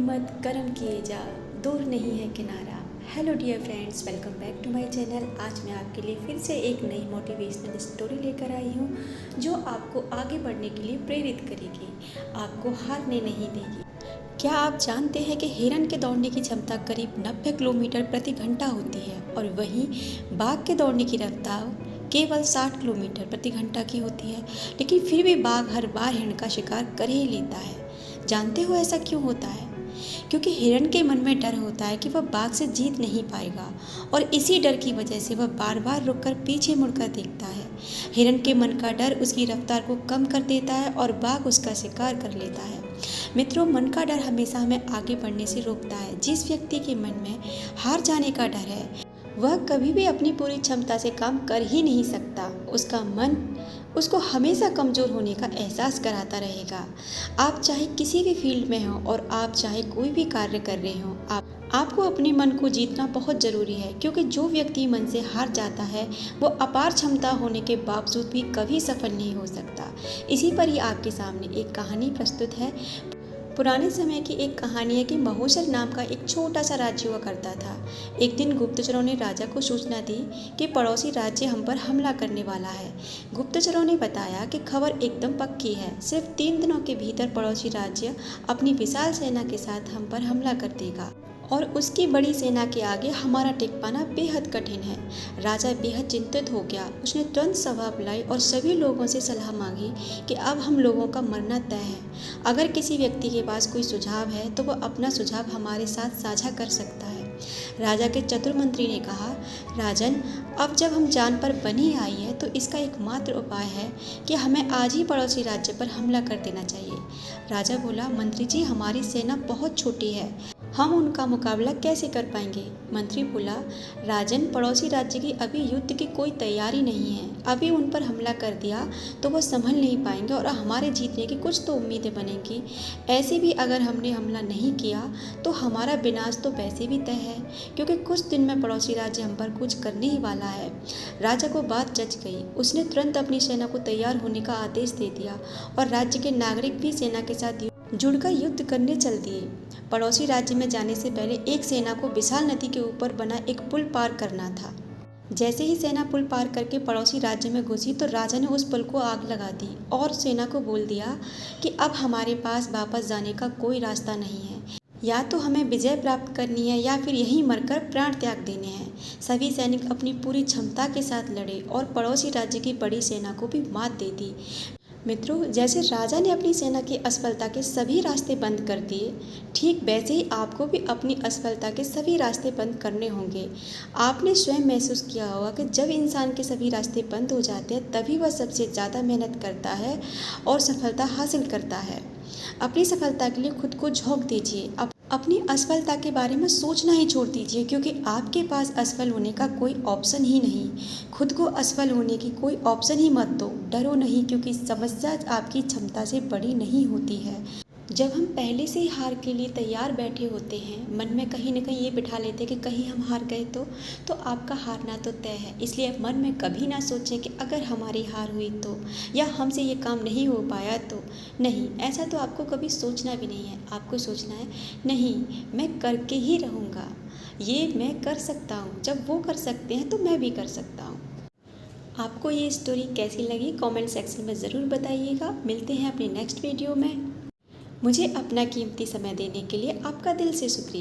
हिम्मत कर्म किए जा, दूर नहीं है किनारा। Hello dear friends, welcome back to my channel. आज मैं आपके लिए फिर से एक नई मोटिवेशनल स्टोरी लेकर आई हूँ जो आपको आगे बढ़ने के लिए प्रेरित करेगी, आपको हारने नहीं देगी। क्या आप जानते हैं कि हिरन के दौड़ने की क्षमता करीब 90 किलोमीटर प्रति घंटा होती है और वहीं बाघ के दौड़ने की रफ्तार केवल 60 किलोमीटर प्रति घंटा की होती है। लेकिन फिर भी बाघ हर बार हिरण का शिकार कर ही लेता है। जानते हो ऐसा क्यों होता है? क्योंकि हिरण के मन में डर होता है कि वह बाघ से जीत नहीं पाएगा और इसी डर की वजह से वह बार बार रुककर पीछे मुड़कर देखता है। हिरण के मन का डर उसकी रफ्तार को कम कर देता है और बाघ उसका शिकार कर लेता है। मित्रों, मन का डर हमेशा हमें आगे बढ़ने से रोकता है। जिस व्यक्ति के मन में हार जाने का डर है वह कभी भी अपनी पूरी क्षमता से काम कर ही नहीं सकता। उसका मन उसको हमेशा कमज़ोर होने का एहसास कराता रहेगा। आप चाहे किसी भी फील्ड में हो और आप चाहे कोई भी कार्य कर रहे हो, आपको अपने मन को जीतना बहुत ज़रूरी है। क्योंकि जो व्यक्ति मन से हार जाता है वो अपार क्षमता होने के बावजूद भी कभी सफल नहीं हो सकता। इसी पर ही आपके सामने एक कहानी प्रस्तुत है। पुराने समय की एक कहानी है कि महोशर नाम का एक छोटा सा राज्य हुआ करता था। एक दिन गुप्तचरों ने राजा को सूचना दी कि पड़ोसी राज्य हम पर हमला करने वाला है। गुप्तचरों ने बताया कि खबर एकदम पक्की है, सिर्फ 3 दिनों के भीतर पड़ोसी राज्य अपनी विशाल सेना के साथ हम पर हमला कर देगा और उसकी बड़ी सेना के आगे हमारा टिक पाना बेहद कठिन है। राजा बेहद चिंतित हो गया। उसने तुरंत सभा बुलाई और सभी लोगों से सलाह मांगी कि अब हम लोगों का मरना तय है। अगर किसी व्यक्ति के पास कोई सुझाव है तो वह अपना सुझाव हमारे साथ साझा कर सकता है। राजा के चतुर मंत्री ने कहा, राजन, अब जब हम जान पर बनी आई है तो इसका एकमात्र उपाय है कि हमें आज ही पड़ोसी राज्य पर हमला कर देना चाहिए। राजा बोला, मंत्री जी, हमारी सेना बहुत छोटी है, हम उनका मुकाबला कैसे कर पाएंगे? मंत्री बोला, राजन, पड़ोसी राज्य की अभी युद्ध की कोई तैयारी नहीं है। अभी उन पर हमला कर दिया तो वो संभल नहीं पाएंगे और हमारे जीतने की कुछ तो उम्मीदें बनेंगी। ऐसे भी अगर हमने हमला नहीं किया तो हमारा विनाश तो वैसे भी तय है, क्योंकि कुछ दिन में पड़ोसी राज्य हम पर कुछ करने ही वाला है। राजा को बात जच गई। उसने तुरंत अपनी सेना को तैयार होने का आदेश दे दिया और राज्य के नागरिक भी सेना के साथ जुड़कर युद्ध करने चल दिए। पड़ोसी राज्य में जाने से पहले एक सेना को विशाल नदी के ऊपर बना एक पुल पार करना था। जैसे ही सेना पुल पार करके पड़ोसी राज्य में घुसी तो राजा ने उस पुल को आग लगा दी और सेना को बोल दिया कि अब हमारे पास वापस जाने का कोई रास्ता नहीं है। या तो हमें विजय प्राप्त करनी है या फिर यहीं मरकर प्राण त्याग देने हैं। सभी सैनिक अपनी पूरी क्षमता के साथ लड़े और पड़ोसी राज्य की बड़ी सेना को भी मात दे दी। मित्रों, जैसे राजा ने अपनी सेना की असफलता के सभी रास्ते बंद कर दिए, ठीक वैसे ही आपको भी अपनी असफलता के सभी रास्ते बंद करने होंगे। आपने स्वयं महसूस किया होगा कि जब इंसान के सभी रास्ते बंद हो जाते हैं तभी वह सबसे ज़्यादा मेहनत करता है और सफलता हासिल करता है। अपनी सफलता के लिए खुद को झोंक दीजिए। अपनी असफलता के बारे में सोचना ही छोड़ दीजिए, क्योंकि आपके पास असफल होने का कोई ऑप्शन ही नहीं। खुद को असफल होने की कोई ऑप्शन ही मत दो। डरो नहीं, क्योंकि समस्या आपकी क्षमता से बड़ी नहीं होती है। जब हम पहले से ही हार के लिए तैयार बैठे होते हैं, मन में कहीं न कहीं ये बिठा लेते हैं कि कहीं हम हार गए तो आपका हारना तो तय है। इसलिए मन में कभी ना सोचें कि अगर हमारी हार हुई तो, या हमसे ये काम नहीं हो पाया तो। नहीं, ऐसा तो आपको कभी सोचना भी नहीं है। आपको सोचना है, नहीं, मैं करके ही रहूँगा, ये मैं कर सकता हूँ। जब वो कर सकते हैं तो मैं भी कर सकता हूँ। आपको ये स्टोरी कैसी लगी कमेंट सेक्शन में ज़रूर बताइएगा। मिलते हैं अपनी नेक्स्ट वीडियो में। मुझे अपना कीमती समय देने के लिए आपका दिल से शुक्रिया।